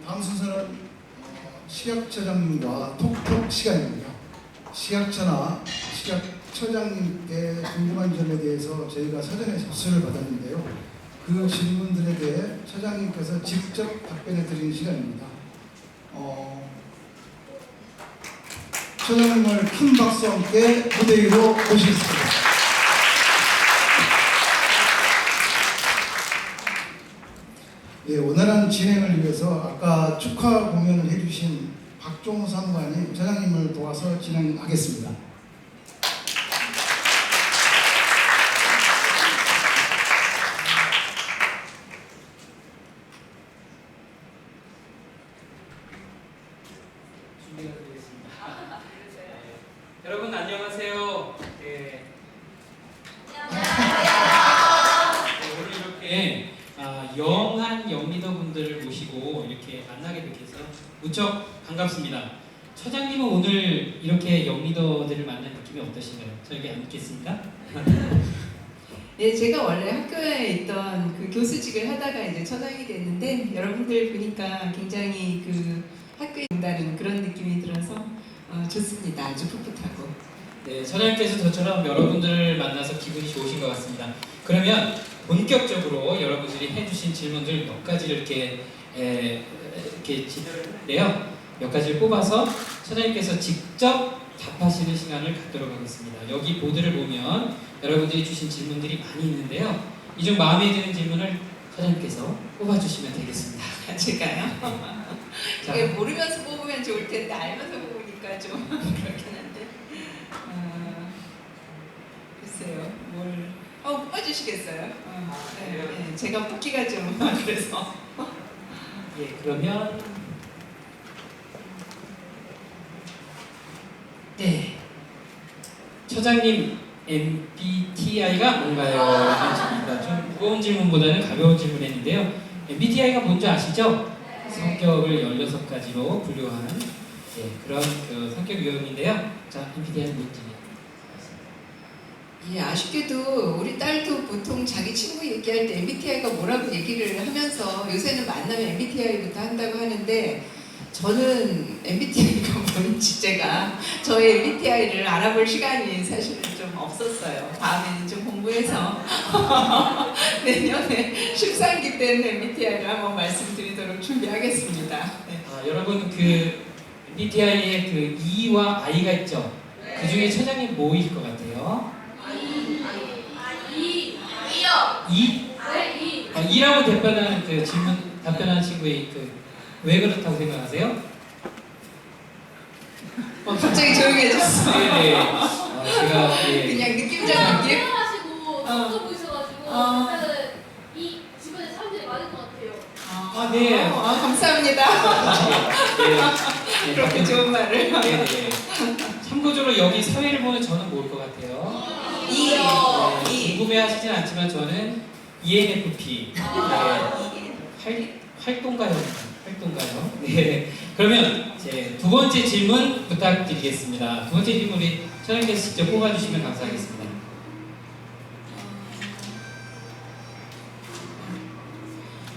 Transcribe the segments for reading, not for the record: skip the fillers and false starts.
다음 순서는 식약처장님과 톡톡 시간입니다. 식약처나 식약처장님께 궁금한 점에 대해서 저희가 사전에 접수를 받았는데요. 그 질문들에 대해 처장님께서 직접 답변해 드리는 시간입니다. 처장님을 큰 박수와 함께 무대 위로 모시겠습니다. 예, 원활한 진행을 위해서 아까 축하 공연을 해주신 박종호 상무관님, 처장님을 도와서 진행하겠습니다. 준비가 되겠습니다. 여러분 안녕하세요. 오늘 이렇게 영한 영리더분들을 모시고 이렇게 만나게 돼서 무척 반갑습니다. 처장님은 오늘 이렇게 영리더들을 만난 느낌이 어떠신가요? 저에게 안 믿겠습니까? 네, 제가 원래 학교에 있던 그 교수직을 하다가 이제 처장이 됐는데 여러분들 보니까 굉장히 그 학교에 있다는 그런 느낌이 들어서 좋습니다. 아주 풋풋하고. 네, 처장님께서 저처럼 여러분들을 만나서 기분이 좋으신 것 같습니다. 그러면 본격적으로 여러분들이 해주신 질문들 몇 가지를 이렇게 지도를 했는데요. 몇 가지를 뽑아서 처장님께서 직접 답하시는 시간을 갖도록 하겠습니다. 여기 보드를 보면 여러분들이 주신 질문들이 많이 있는데요. 이 중 마음에 드는 질문을 처장님께서 뽑아주시면 되겠습니다. 제가요? 자, 이게 모르면서 뽑으면 좋을 텐데 알면서 뽑으니까 좀 그렇긴 한데. 글쎄요, 뭘 뽑아주시겠어요? 네, 제가 뽑기가 좀 그래서. 예, 그러면 네, 처장님 MBTI가 뭔가요? 하는 질문입니다. 좀 무거운 질문보다는 가벼운 질문했는데요. MBTI가 뭔지 아시죠? 성격을 16가지로 분류한 그런 그 성격 유형인데요. 자, MBTI는 뭔지. 예, 아쉽게도 우리 딸도 보통 자기 친구 얘기할 때 MBTI가 뭐라고 얘기를 하면서 요새는 만나면 MBTI부터 한다고 하는데 저는 MBTI가 뭔지 제가 저의 MBTI를 알아볼 시간이 사실은 좀 없었어요. 다음에는 좀 공부해서 내년에 13기 때는 MBTI를 한번 말씀드리도록 준비하겠습니다. 네. 여러분 그 MBTI에 그 E와 I가 있죠? 그 중에 처장님 뭐일 것 같아요? E? E라고 답변하는 그 답변하는 친구의 왜 그렇다고 생각하세요? 갑자기 조용해졌어. 네. 제가 그냥 느낌적 느낌? 하시고 좋아 보이셔가지고 일단은 이 주변에 사람들이 많을 것 같아요. 네. 감사합니다. 네. 그렇게 좋은 말을. 네. 참고적으로 여기 사회를 보면 저는 뭘 것 같아요? 궁금해하시진 않지만 저는 ENFP. 활동가요? 네. 그러면 제 두 번째 질문 부탁드리겠습니다. 두 번째 질문 우리 처장님께서 직접 뽑아주시면 감사하겠습니다.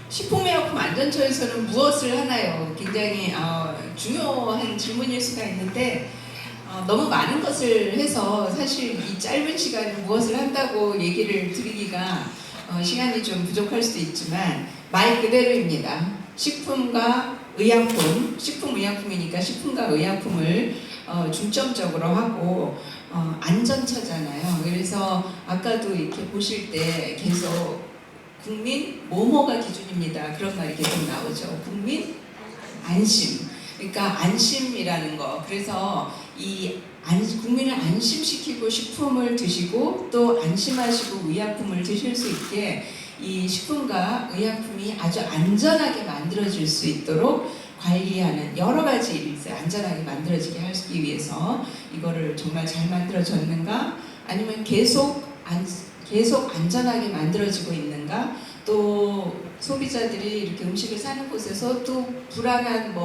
식품의약품안전처에서는 무엇을 하나요? 굉장히 중요한 질문일 수가 있는데 너무 많은 것을 해서 사실 이 짧은 시간에 무엇을 한다고 얘기를 드리기가 시간이 좀 부족할 수도 있지만 말 그대로입니다. 식품과 의약품, 식품의약품이니까 식품과 의약품을 중점적으로 하고 안전처잖아요. 그래서 아까도 이렇게 보실 때 계속 국민 뭐뭐가 기준입니다. 그런 말이 계속 나오죠. 국민 안심. 그러니까 안심이라는 거. 그래서 국민을 안심시키고 식품을 드시고 또 안심하시고 의약품을 드실 수 있게 이 식품과 의약품이 아주 안전하게 만들어질 수 있도록 관리하는 여러 가지 일이 있어요. 안전하게 만들어지게 하기 위해서 이거를 정말 잘 만들어졌는가? 아니면 계속 안전하게 만들어지고 있는가? 또 소비자들이 이렇게 음식을 사는 곳에서 또 불안한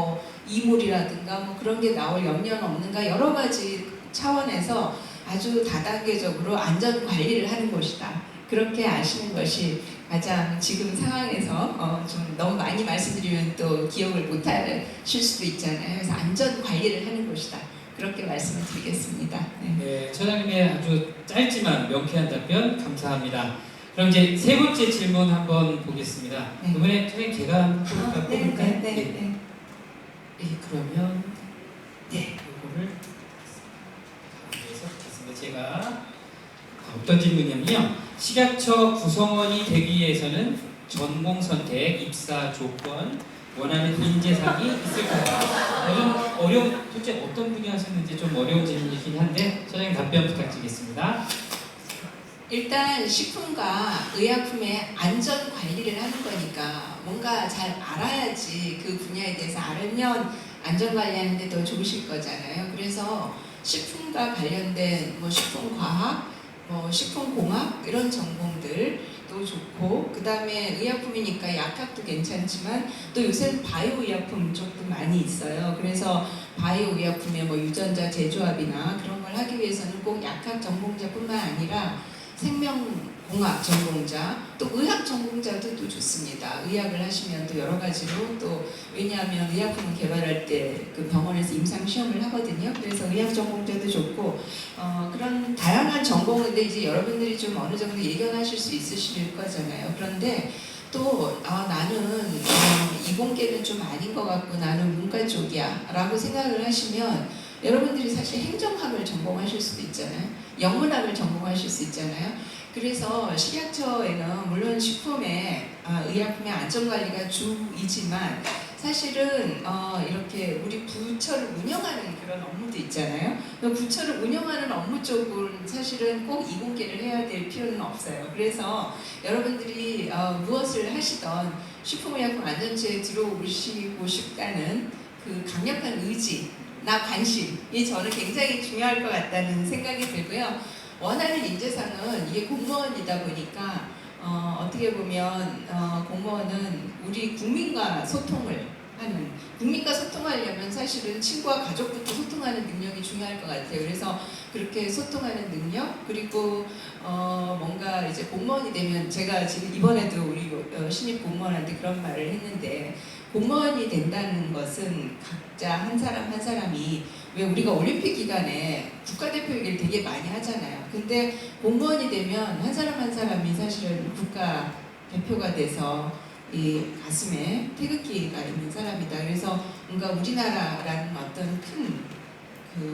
이물이라든가 그런 게 나올 염려는 없는가? 여러 가지 차원에서 아주 다단계적으로 안전 관리를 하는 곳이다. 그렇게 아시는 것이 가장 지금 상황에서 좀 너무 많이 말씀드리면 또 기억을 못 하실 수도 있잖아요. 그래서 안전 관리를 하는 곳이다. 그렇게 말씀을 드리겠습니다. 네. 네, 처장님의 아주 짧지만 명쾌한 답변 감사합니다. 그럼 이제 세 번째 질문 한번 보겠습니다. 네. 이번에 처장님 제가 한번 뽑을까요? 네. 그러면 이거를 가운데에서 받겠습니다. 제가 어떤 질문이냐면요. 식약처 구성원이 되기 위해서는 전공 선택, 입사 조건, 원하는 인재상이 있을까요? 좀 어려운, 솔직히 어떤 분이 하셨는지 좀 어려운 질문이긴 한데 처장님 답변 부탁드리겠습니다. 일단 식품과 의약품의 안전 관리를 하는 거니까 뭔가 잘 알아야지 그 분야에 대해서 알면 안전 관리하는데 더 좋으실 거잖아요. 그래서 식품과 관련된 뭐 식품과학, 뭐 식품공학 이런 전공들도 좋고, 그 다음에 의약품이니까 약학도 괜찮지만 또 요새는 바이오 의약품 쪽도 많이 있어요. 그래서 바이오 의약품의 뭐 유전자 재조합이나 그런 걸 하기 위해서는 꼭 약학 전공자뿐만 아니라 생명공학 전공자, 또 의학 전공자도 또 좋습니다. 의학을 하시면 또 여러 가지로 또 왜냐하면 의약품을 개발할 때 그 병원에서 임상 시험을 하거든요. 그래서 의학 전공자도 좋고 그런 다양한 전공인데 이제 여러분들이 좀 어느 정도 예견하실 수 있으실 거잖아요. 그런데 또 나는 이공계는 좀 아닌 것 같고 나는 문과 쪽이야 라고 생각을 하시면 여러분들이 사실 행정학을 전공하실 수도 있잖아요. 영문학을 전공하실 수 있잖아요. 그래서 식약처에는 물론 식품의 의약품의 안전관리가 주이지만 사실은 이렇게 우리 부처를 운영하는 그런 업무도 있잖아요. 그 부처를 운영하는 업무 쪽은 사실은 꼭 이공계를 해야 될 필요는 없어요. 그래서 여러분들이 무엇을 하시던 식품의약품 안전처에 들어오시고 싶다는 그 강력한 의지, 나 관심이 저는 굉장히 중요할 것 같다는 생각이 들고요. 원하는 인재상은 이게 공무원이다 보니까 어떻게 보면 공무원은 우리 국민과 소통을 하는, 국민과 소통하려면 사실은 친구와 가족부터 소통하는 능력이 중요할 것 같아요. 그래서 그렇게 소통하는 능력, 그리고 뭔가 이제 공무원이 되면 제가 지금 이번에도 우리 신입 공무원한테 그런 말을 했는데, 공무원이 된다는 것은 각자 한 사람 한 사람이, 왜 우리가 올림픽 기간에 국가대표 얘기를 되게 많이 하잖아요. 근데 공무원이 되면 한 사람 한 사람이 사실은 국가 대표가 돼서 이 가슴에 태극기가 있는 사람이다. 그래서 뭔가 우리나라라는 어떤 큰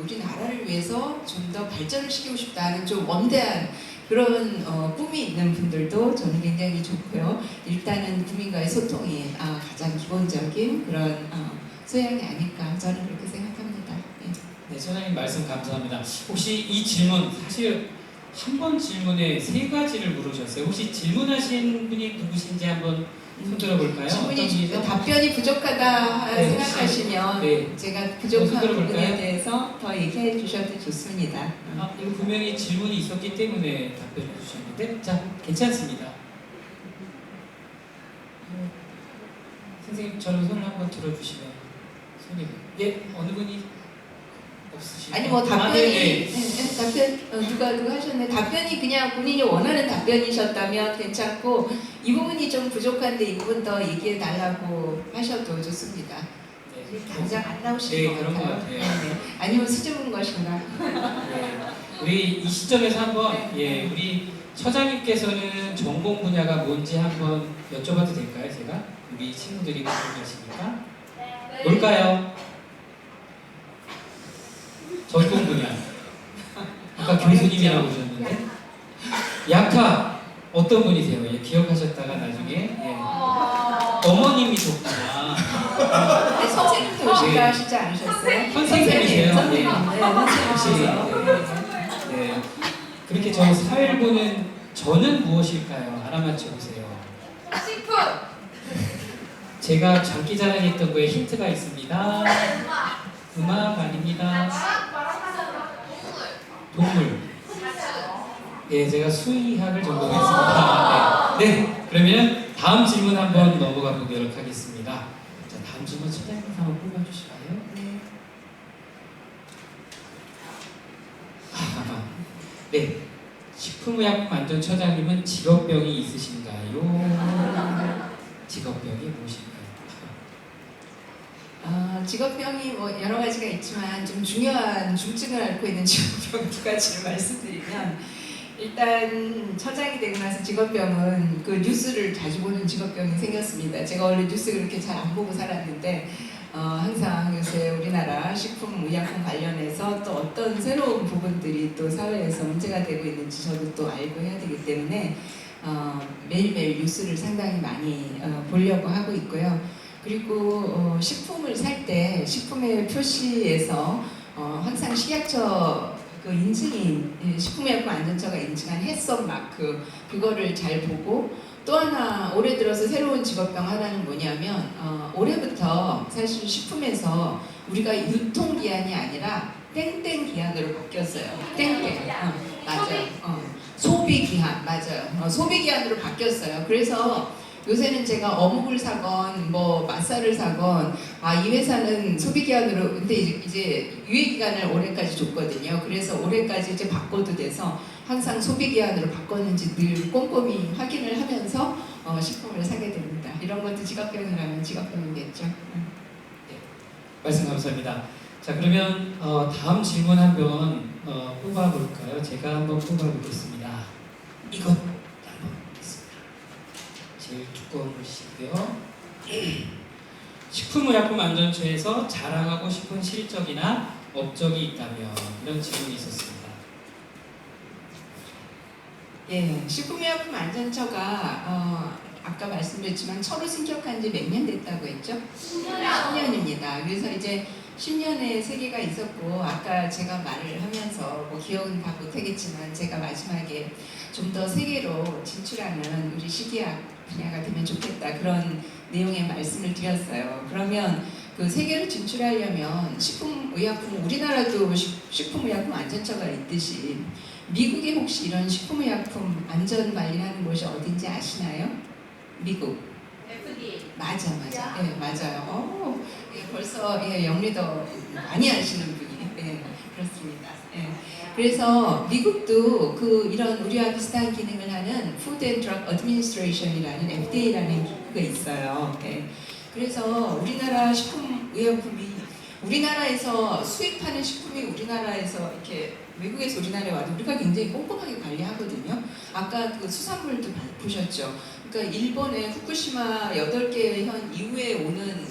우리나라를 위해서 좀 더 발전을 시키고 싶다는 좀 원대한 그런 꿈이 있는 분들도 저는 굉장히 좋고요. 일단은 국민과의 소통이 가장 기본적인 그런 소양이 아닐까 저는 그렇게 생각합니다. 네, 처장님 말씀 감사합니다. 혹시 이 질문 사실 한 번 질문에 세 가지를 물으셨어요. 혹시 질문하신 분이 누구신지 한번 손 들어볼까요? 질문이 답변이 부족하다 네, 생각하시면 네. 제가 부족한 손 부분에 들어볼까요? 대해서 더 얘기해 주셔도 좋습니다. 이거 분명히 질문이 있었기 때문에 답변해 주셨는데, 자, 괜찮습니다. 선생님, 저는 손을 한번 들어주시면 손이 어느 분이 없으시죠? 아니 뭐 답변이 네. 답변 누가 하셨네. 답변이 그냥 본인이 원하는 답변이셨다면 괜찮고 이 부분이 좀 부족한데 이 부분 더 얘기해 달라고 하셔도 좋습니다. 네. 당장 안 나오시는 것 그런 것 같아요. 같아요. 네. 아니면 수줍은 것인가? 네. 우리 이 시점에서 한번 우리 처장님께서는 전공 분야가 뭔지 한번 여쭤봐도 될까요? 제가 우리 친구들이 궁금하시니까 뭘까요? 전공 분야. 아까 교수님이라고 하셨는데 약학 어떤 분이세요? 기억하셨다가 나중에 어머님이셨구나. 네, 선생님도 오실까 네. 하시지 않으셨어요? 선생님이세요? 선생님. 네. 선생님이세요. 네. 그렇게 저 사회를 보는 저는 무엇일까요? 알아맞혀 보세요. 식품. 제가 장기자랑했던 거에 힌트가 있습니다. 음악 아닙니다. 동물. 네, 제가 수의학을 전공했습니다. 네, 그러면 다음 질문 한번 넘어가 보도록 하겠습니다. 자, 다음 질문 처장님 한번 뽑아주실까요? 네. 네, 식품 식품의약품안전처장님은 직업병이 있으신가요? 직업병이 무엇인가요? 직업병이 뭐 여러 가지가 있지만 좀 중요한 중증을 앓고 있는 직업병 두 가지를 말씀드리면, 일단 처장이 되고 나서 직업병은 그 뉴스를 자주 보는 직업병이 생겼습니다. 제가 원래 뉴스 그렇게 잘 안 보고 살았는데 항상 요새 우리나라 식품의약품 관련해서 또 어떤 새로운 부분들이 또 사회에서 문제가 되고 있는지 저도 또 알고 해야 되기 때문에 매일매일 뉴스를 상당히 많이 보려고 하고 있고요. 그리고 식품을 살 때 식품의 표시에서 항상 식약처 그 인증인 식품의약품 안전처가 인증한 햇섭 마크 그거를 잘 보고, 또 하나 올해 들어서 새로운 직업병 하나는 뭐냐면 올해부터 사실 식품에서 우리가 유통기한이 아니라 땡땡 기한으로 바뀌었어요. 땡땡. 맞아요. 소비기한 맞아요. 소비기한으로 바뀌었어요. 그래서 요새는 제가 어묵을 사건 뭐 맛살을 사건 이 회사는 소비기한으로, 근데 이제 유예기간을 올해까지 줬거든요. 그래서 올해까지 이제 바꿔도 돼서 항상 소비기한으로 바꿨는지 늘 꼼꼼히 확인을 하면서 식품을 사게 됩니다. 이런 것도 직업병이라면 직업병이겠죠. 말씀 감사합니다. 자, 그러면 다음 질문 한번 뽑아볼까요? 제가 한번 뽑아보겠습니다. 이것 한번 보겠습니다. 제일 두꺼운 글씨고요. 식품의약품안전처에서 자랑하고 싶은 실적이나 업적이 있다면, 이런 질문이 있었습니다. 예, 식품의약품 안전처가 아까 말씀드렸지만 처로 승격한 지 몇 년 됐다고 했죠? 10년입니다. 그래서 이제 10년의 세계가 있었고, 아까 제가 말을 하면서 뭐 기억은 다 못하겠지만 제가 마지막에 좀 더 세계로 진출하는 우리 식이약 분야가 되면 좋겠다, 그런 내용의 말씀을 드렸어요. 그러면 그 세계로 진출하려면 식품의약품, 우리나라도 식품의약품 안전처가 있듯이 미국에 혹시 이런 식품의약품 안전관리하는 곳이 어딘지 아시나요? 미국. FDA. 맞아. 예, 맞아요. 예, 벌써 영리도 많이 아시는 분이. 예, 그렇습니다. 예. 그래서 미국도 이런 우리와 비슷한 기능을 하는 Food and Drug Administration이라는 FDA라는 기구가 있어요. 예. 그래서 우리나라 식품의약품이, 우리나라에서 수입하는 식품이 우리나라에서 이렇게 외국에서 우리나라에 와도 우리가 굉장히 꼼꼼하게 관리하거든요. 아까 그 수산물도 보셨죠. 그러니까 일본의 후쿠시마 8개 현 이후에 오는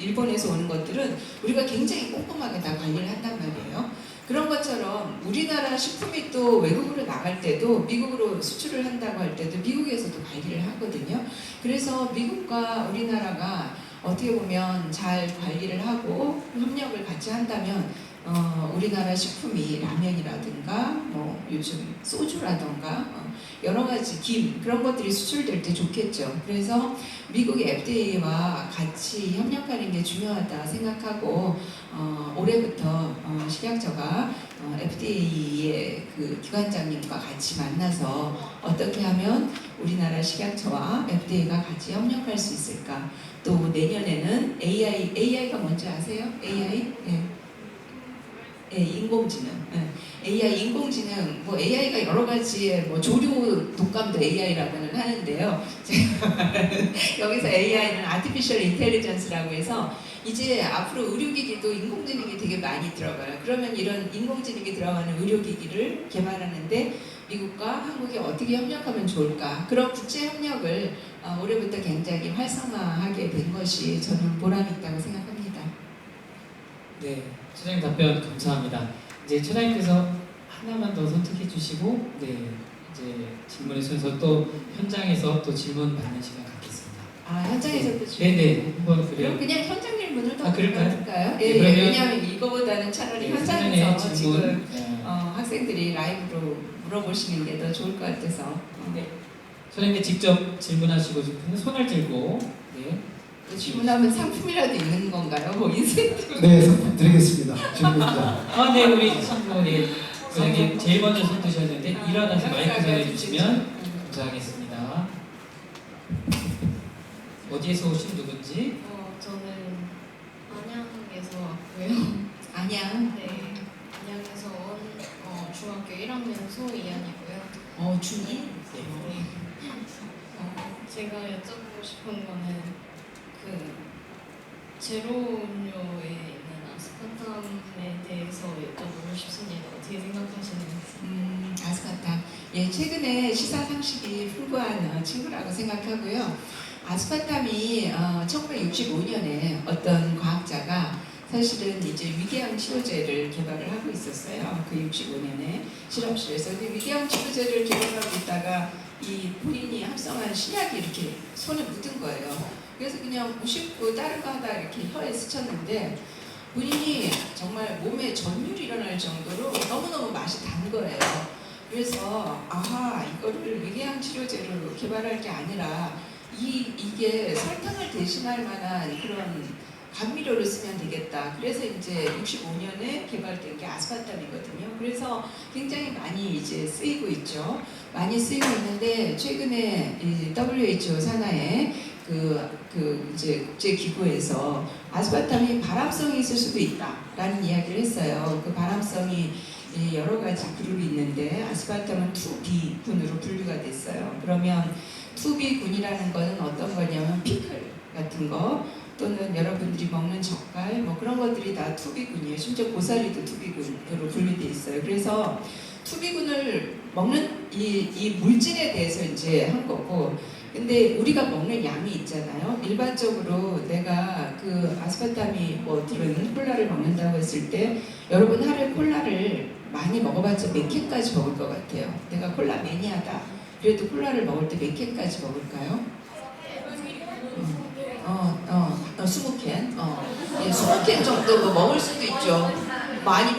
일본에서 오는 것들은 우리가 굉장히 꼼꼼하게 다 관리를 한단 말이에요. 그런 것처럼 우리나라 식품이 또 외국으로 나갈 때도, 미국으로 수출을 한다고 할 때도 미국에서도 관리를 하거든요. 그래서 미국과 우리나라가 어떻게 보면 잘 관리를 하고 협력을 같이 한다면 우리나라 식품이 라면이라든가 뭐 요즘 소주라든가 여러 가지 김, 그런 것들이 수출될 때 좋겠죠. 그래서 미국의 FDA와 같이 협력하는 게 중요하다 생각하고 올해부터 식약처가 FDA의 그 기관장님과 같이 만나서 어떻게 하면 우리나라 식약처와 FDA가 같이 협력할 수 있을까. 또 내년에는 AI가 뭔지 아세요? AI? 예, 인공지능. AI 인공지능, 뭐 AI가 여러 가지의 뭐 조류 독감도 AI라고는 하는데요. 여기서 AI는 Artificial Intelligence라고 해서 이제 앞으로 의료기기도 인공지능이 되게 많이 들어가요. 그러면 이런 인공지능이 들어가는 의료기기를 개발하는데 미국과 한국이 어떻게 협력하면 좋을까? 그런 국제 협력을 올해부터 굉장히 활성화하게 된 것이 저는 보람 있다고 생각합니다. 네, 처장님 답변 감사합니다. 이제 처장님께서 하나만 더 선택해 주시고, 네, 이제 질문의 순서 또 현장에서 또 질문 받는 시간 갖겠습니다. 현장에서도 네네, 한번 그럼 그냥 현장 질문을 더 그럴까요? 해볼까요? 네, 예, 그러면 왜냐하면 이거보다는 차라리 네, 현장에서 사전에 지금 질문, 학생들이 라이브로 물어보시는 게 더 좋을 것 같아서. 네. 처장님께 직접 질문하시고 싶으면 손을 들고, 네. 질문하면 상품이라도 있는 건가요? 뭐 인센티브? 네, 상품 드리겠습니다. 질문입니다. 네, 우리 친구, 네, 선생님 제일 먼저 손 드셨는데 일어나서 마이크 전해주시면 감사하겠습니다. 어디에서 오신 누군지? 저는 안양에서 왔고요. 안양. 네. 안양에서 온 중학교 1학년 소이안이고요. 중2? 네. 제가 여쭤보고 싶은 거는 그 제로 음료에 있는 아스파탐에 대해서 여쭤보고 싶습니다. 어떻게 생각하시는지. 아스파탐. 예, 최근에 시사 상식이 풍부한 친구라고 생각하고요. 아스파탐이 1965년에 어떤 과학자가 사실은 이제 위궤양 치료제를 개발을 하고 있었어요. 그 65년에 실험실에서. 근데 위궤양 치료제를 개발하고 있다가 이 본인이 합성한 신약이 이렇게 손에 묻은 거예요. 그래서 그냥 무심코 다른 거 하다 이렇게 혀에 스쳤는데 본인이 정말 몸에 전율이 일어날 정도로 너무너무 맛이 단 거예요. 그래서 아하, 이거를 위궤양 치료제로 개발할 게 아니라 이게 설탕을 대신할 만한 그런 감미료를 쓰면 되겠다. 그래서 이제 65년에 개발된 게 아스파탐이거든요. 그래서 굉장히 많이 이제 쓰이고 있죠. 많이 쓰이고 있는데 최근에 이 WHO 산하에 이제 국제기구에서 아스파탐이 발암성이 있을 수도 있다라는 이야기를 했어요. 그 발암성이 여러 가지 그룹이 있는데 아스파탐은 2B군으로 분류가 됐어요. 그러면 2B군이라는 것은 어떤 거냐면 피클 같은 거 또는 여러분들이 먹는 젓갈 뭐 그런 것들이 다 2B군이에요. 심지어 고사리도 2B군으로 분류돼 있어요. 그래서 2B군을 먹는 이 물질에 대해서 이제 한 거고, 근데 우리가 먹는 양이 있잖아요. 일반적으로 내가 그 아스파탐이 뭐 들은 콜라를 먹는다고 했을 때 여러분 하루에 콜라를 많이 먹어봤자 몇 캔까지 먹을 것 같아요? 내가 콜라 매니아다. 그래도 콜라를 먹을 때 몇 캔까지 먹을까요? 20캔? 예, 20캔 정도 뭐 먹을 수도 있죠. 많이.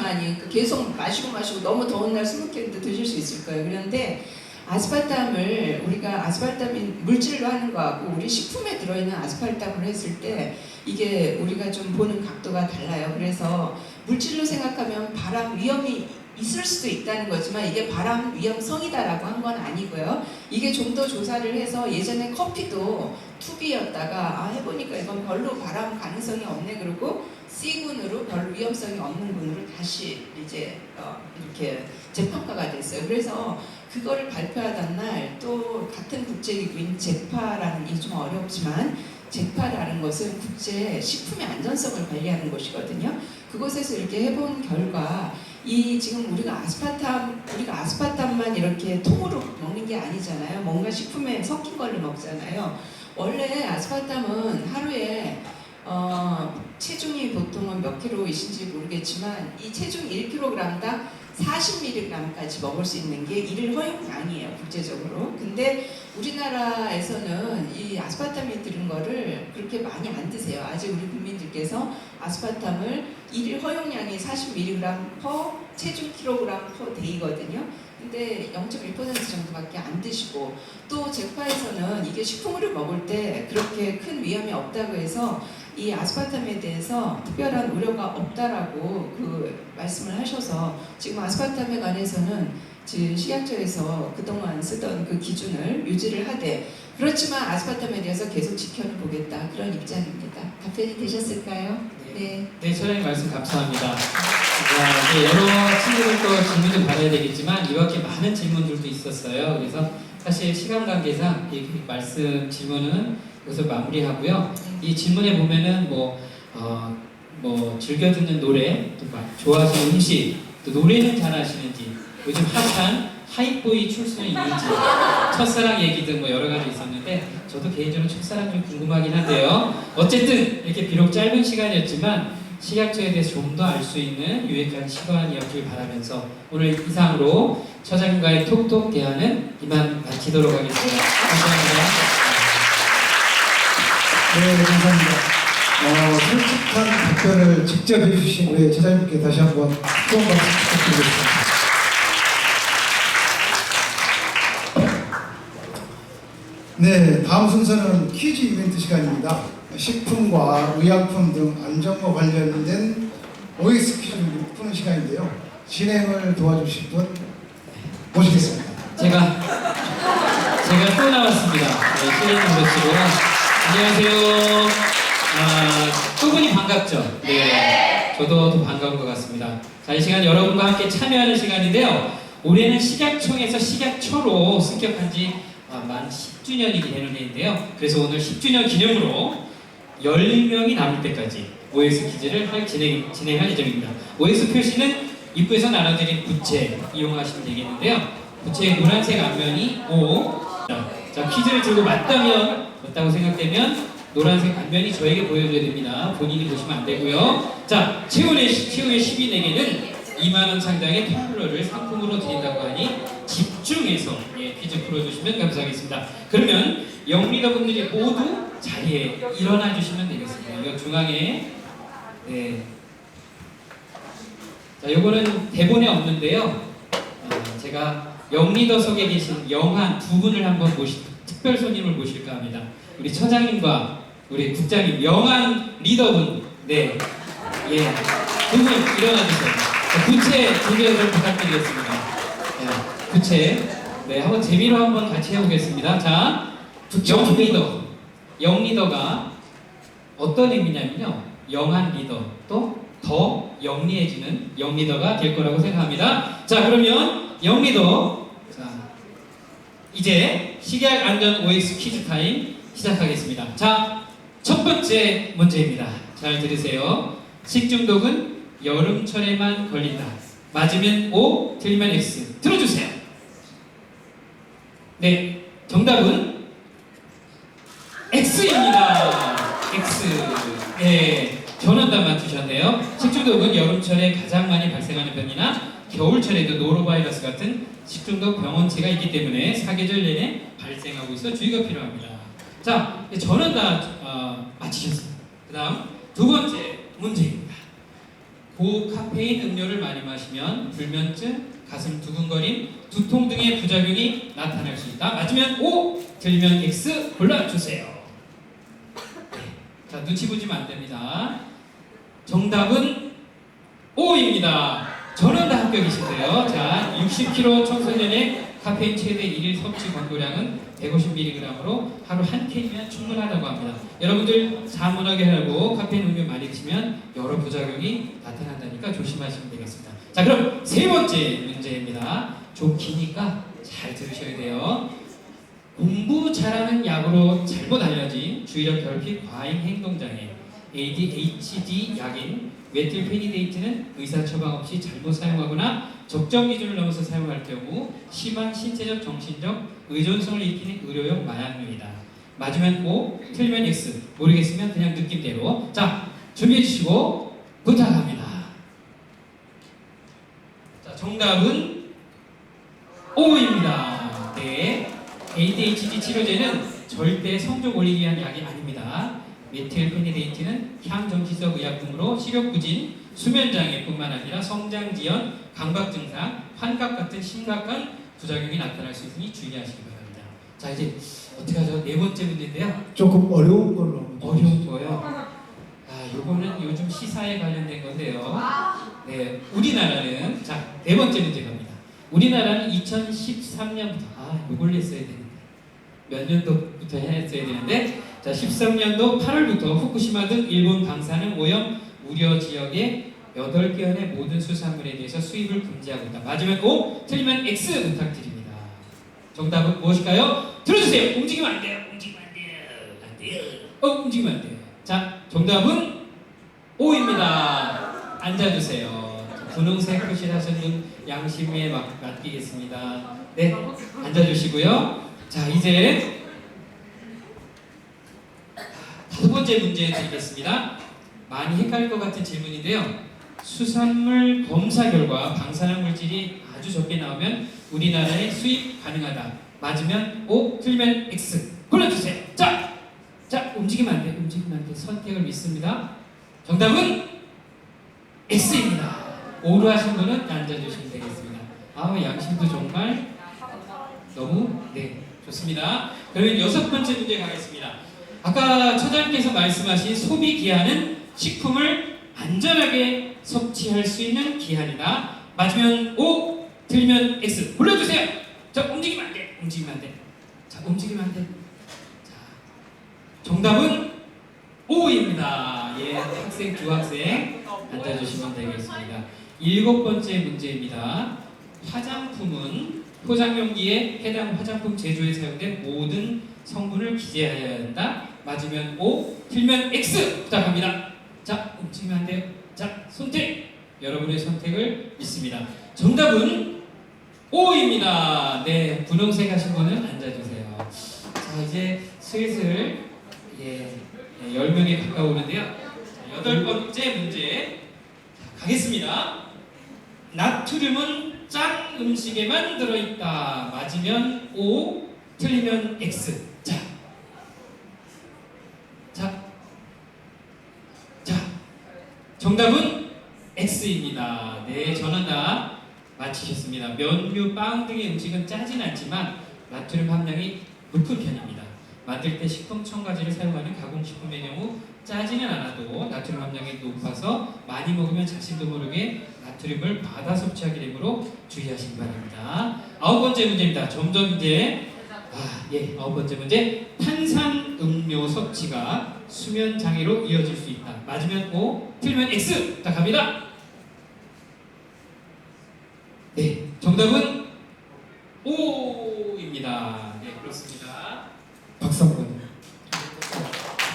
계속 마시고 너무 더운 날 20캔도 드실 수 있을 거예요. 그런데 아스파탐을 우리가 아스파탐이 물질로 하는 거하고 우리 식품에 들어있는 아스파탐을 했을 때 이게 우리가 좀 보는 각도가 달라요. 그래서 물질로 생각하면 발암 위험이 있을 수도 있다는 거지만 이게 발암 위험성이다라고 한 건 아니고요. 이게 좀 더 조사를 해서 예전에 커피도 2B였다가 해보니까 이건 별로 발암 가능성이 없네 그러고 C군으로 별로 위험성이 없는 군으로 다시 이제 이렇게 재평가가 됐어요. 그래서 그거를 발표하던 날 또 같은 국제기구인 제파라는 이 좀 어렵지만 제파라는 것은 국제 식품의 안전성을 관리하는 곳이거든요. 그곳에서 이렇게 해본 결과 지금 우리가 아스파탐만 이렇게 통으로 먹는 게 아니잖아요. 뭔가 식품에 섞인 걸로 먹잖아요. 원래 아스파탐은 하루에 체중이 보통은 몇 킬로이신지 모르겠지만 이 체중 1kg당 40mg까지 먹을 수 있는 게 일일 허용량이에요, 국제적으로. 근데 우리나라에서는 이 아스파탐이 들은 거를 그렇게 많이 안 드세요. 아직 우리 국민들께서 아스파탐을 일일 허용량이 40mg per 체중 kg per day거든요. 근데 0.1% 정도밖에 안 드시고, 또 제파에서는 이게 식품으로 먹을 때 그렇게 큰 위험이 없다고 해서 이 아스파탐에 대해서 특별한 우려가 없다라고 그 말씀을 하셔서 지금 아스파탐에 관해서는 지금 식약처에서 그동안 쓰던 그 기준을 유지를 하되, 그렇지만 아스파탐에 대해서 계속 지켜는 보겠다, 그런 입장입니다. 답변이 되셨을까요? 네. 네, 소장님 말씀 감사합니다. 이제 여러 친구들도 질문을 받아야 되겠지만 이 밖에 많은 질문들도 있었어요. 그래서 사실 시간 관계상 이 말씀 질문은 여기서 마무리하고요. 이 질문에 보면은 뭐 즐겨 듣는 노래, 또 좋아하시는 음식, 또 노래는 잘하시는지, 요즘 핫한 하이보이 출신은 있는지, 첫사랑 얘기 등 뭐 여러 가지 있었는데 저도 개인적으로 첫사랑 좀 궁금하긴 한데요. 어쨌든 이렇게 비록 짧은 시간이었지만 식약처에 대해서 좀 더 알 수 있는 유익한 시간이었길 바라면서 오늘 이상으로 처장님과의 톡톡 대화는 이만 마치도록 하겠습니다. 감사합니다. 네, 감사합니다. 솔직한 답변을 직접 해주신 우리 처장님께 다시 한번 뜨거운 박수 부탁드리겠습니다. 네, 다음 순서는 퀴즈 이벤트 시간입니다. 식품과 의약품 등 안전과 관련된 OX 퀴즈를 푸는 시간인데요. 진행을 도와주실 분 모시겠습니다. 제가 또 나왔습니다. 네, 실례 좀 드시고요. 안녕하세요. 두 분이 반갑죠? 네. 저도 더 반가운 것 같습니다. 자, 이 시간 여러분과 함께 참여하는 시간인데요. 올해는 식약청에서 식약처로 승격한 지 만 10주년이 되는 해인데요. 그래서 오늘 10주년 기념으로 10명이 남을 때까지 OX 퀴즈를 진행할 예정입니다. OX 표시는 입구에서 나눠드린 부채 이용하시면 되겠는데요. 부채의 노란색 앞면이 O. 자, 퀴즈를 들고 맞다고 생각되면 노란색 앞면이 저에게 보여줘야 됩니다. 본인이 보시면 안 되고요. 자, 최후의 시민에게는 2만 원 상당의 텀블러를 상품으로 드린다고 하니 집중해서 퀴즈 풀어주시면 감사하겠습니다. 그러면 영리더분들이 모두 자리에 일어나 주시면 되겠습니다. 이거 중앙에 자, 요거는 대본에 없는데요. 제가 영리더석에 계신 영한 두 분을 한번 특별 손님을 모실까 합니다. 우리 처장님과 우리 국장님, 영한 리더분, 두 분 일어나 주세요. 부채 준비를 부탁드리겠습니다. 부채, 한번 재미로 한번 같이 해보겠습니다. 자, 영리더가 어떤 의미냐면요, 영한 리더 또 더 영리해지는 영리더가 될 거라고 생각합니다. 자, 그러면 영리더, 자, 이제 식약 안전 OX 퀴즈 타임 시작하겠습니다. 자, 첫 번째 문제입니다. 잘 들으세요. 식중독은 여름철에만 걸린다. 맞으면 O, 틀리면 X. 들어주세요. 네, 정답은 X입니다. X. 네, 전원답 맞추셨네요. 식중독은 여름철에 가장 많이 발생하는 병이나 겨울철에도 노로바이러스 같은 식중독 병원체가 있기 때문에 사계절 내내 발생하고 있어 주의가 필요합니다. 자, 전원답 맞히셨습니다. 그 다음 두 번째 문제입니다. 고카페인 음료를 많이 마시면 불면증, 가슴 두근거림, 두통 등의 부작용이 나타날 수 있다. 맞으면 O, 틀리면 X 골라주세요. 자, 눈치 보시면 안 됩니다. 정답은 O입니다. 저는 다 합격이신데요. 자, 60kg 청소년의 카페인 최대 1일 섭취 권고량은 150mg으로 하루 한 캔이면 충분하다고 합니다. 여러분들 자문하게 하고 카페인 음료 많이 드시면 여러 부작용이 나타난다니까 조심하시면 되겠습니다. 자, 그럼 세 번째 문제입니다. 좀 기니까 잘 들으셔야 돼요. 공부 잘하는 약으로 잘못 알려진 주의력 결핍 과잉 행동장애 ADHD 약인 메틸페니데이트는 의사 처방 없이 잘못 사용하거나 적정 기준을 넘어서 사용할 경우 심한 신체적, 정신적 의존성을 일으키는 의료용 마약류이다. 맞으면 O, 틀리면 X. 모르겠으면 그냥 느낌대로. 자, 준비해 주시고 부탁합니다. 자, 정답은 O입니다. 네, ADHD 치료제는 절대 성적 올리기 위한 약이 아닙니다. 메틸페니데이트는 향정지적 의약품으로 시력부진, 수면장애뿐만 아니라 성장지연, 감각 증상, 환각 같은 심각한 부작용이 나타날 수 있으니 주의하시기 바랍니다. 자, 이제 어떻게 하죠? 네 번째 문제인데요. 조금 어려운 걸로. 어려운 거요. 요거는 요즘 시사에 관련된 건데요. 네, 우리나라는 자, 네 번째 문제 갑니다. 우리나라는 2013년부터 요걸 냈어야 되는데 몇 년도부터 했어야 되는데 자, 13년도 8월부터 후쿠시마 등 일본 방사능 오염 우려 지역의 8개현의 모든 수산물에 대해서 수입을 금지하고 있다. 맞으면 O, 틀리면 X 부탁드립니다. 정답은 무엇일까요? 들어주세요. 움직이면 안 돼요. 움직이면 안 돼요. 안 돼요. 움직이면 안 돼요. 자, 정답은 O입니다. 앉아주세요. 분홍색 표시를 하신 분 양심에 맡기겠습니다. 네, 앉아주시고요. 자, 이제 다섯 번째 문제 드리겠습니다. 많이 헷갈릴 것 같은 질문인데요. 수산물 검사 결과 방사능 물질이 아주 적게 나오면 우리나라에 수입 가능하다. 맞으면 O, 틀리면 X. 골라주세요. 자, 움직이면 안 돼. 움직이면 안 돼. 선택을 믿습니다. 정답은 X입니다. O로 하신 분은 앉아주시면 되겠습니다. 양심도 정말 너무 좋습니다. 그러면 여섯 번째 문제 가겠습니다. 아까 처장님께서 말씀하신 소비 기한은 식품을 안전하게 섭취할 수 있는 기한이다. 맞으면 O, 틀리면 X. 골라주세요. 자, 움직이면 안 돼. 움직이면 안 돼. 자, 움직이면 안 돼. 자, 정답은 O입니다. 예, 학생 두 학생 앉아주시면 되겠습니다. 7번째 문제입니다. 화장품은 포장용기에 해당 화장품 제조에 사용된 모든 성분을 기재해야 한다. 맞으면 O, 틀리면 X 부탁합니다. 자, 움직이면 안 돼요. 자, 선택! 여러분의 선택을 믿습니다. 정답은 O입니다. 네, 분홍색 하신 분은 앉아주세요. 자, 이제 슬슬 10명에 가까우는데요. 자, 8번째 문제 가겠습니다. 나트륨은 짠 음식에만 들어있다. 맞으면 O, 틀리면 X. 자, 정답은 X입니다. 네, 저는 다 맞히셨습니다. 면류, 빵 등의 음식은 짜진 않지만 나트륨 함량이 높은 편입니다. 만들 때 식품 첨가제를 사용하는 가공식품의 경우 짜지는 않아도 나트륨 함량이 높아서 많이 먹으면 자신도 모르게 나트륨을 과다 섭취하게 되므로 주의하시기 바랍니다. 9번째 문제입니다. 점점 이제 9번째 문제. 탄산 음료 섭취가 수면 장애로 이어질 수 있다. 맞으면 O, 틀리면 X 부탁합니다. 네, 정답은 O입니다. 네, 그렇습니다. 박수 한번.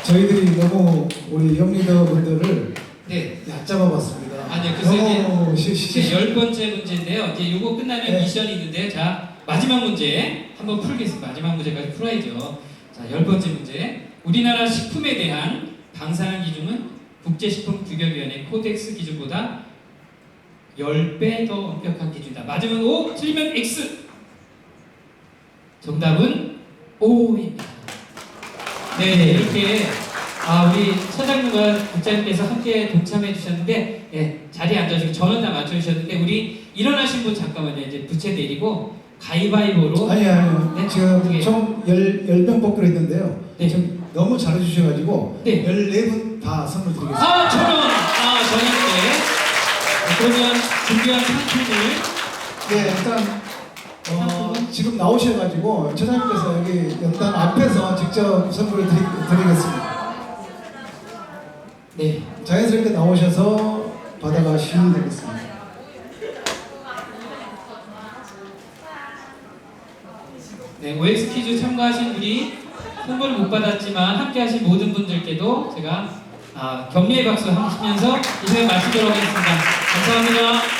저희들이 너무 우리 영리더분들을 네, 얕잡아봤습니다. 아니요, 그래서 너무 이제 10번째 문제인데요. 이제 요거 끝나면 네. 미션이 있는데, 자, 마지막 문제 한번 풀겠습니다. 마지막 문제까지 풀어야죠. 자, 10번째 문제. 우리나라 식품에 대한 방사능 기준은 국제식품규격위원회 코덱스 기준보다 10배 더 엄격한 기준이다. 맞으면 O, 틀리면 X. 정답은 O입니다. 네, 이렇게 우리 차장님과 국장님께서 함께 동참해 주셨는데, 자리에 앉아주시고 저는 다 맞춰주셨는데, 우리 일어나신 분 잠깐만요. 이제 부채 내리고 가위바위보로. 아니요. 네? 지금 어떻게? 총 10명 뽑기로 했는데요. 네. 지금 너무 잘해주셔가지고 네. 14분 다 선물 드리겠습니다. 저녁때. 그러면 준비한 상품을. 네, 일단 지금 나오셔가지고 처장님께서 여기 연단 앞에서 직접 선물을 드리겠습니다. 네. 자연스럽게 나오셔서 받아가시면 되겠습니다. 네, OX 퀴즈 참가하신 분이 선물 못 받았지만 함께 하신 모든 분들께도 제가 격려의 박수 하시면서 이제 마치도록 하겠습니다. 감사합니다.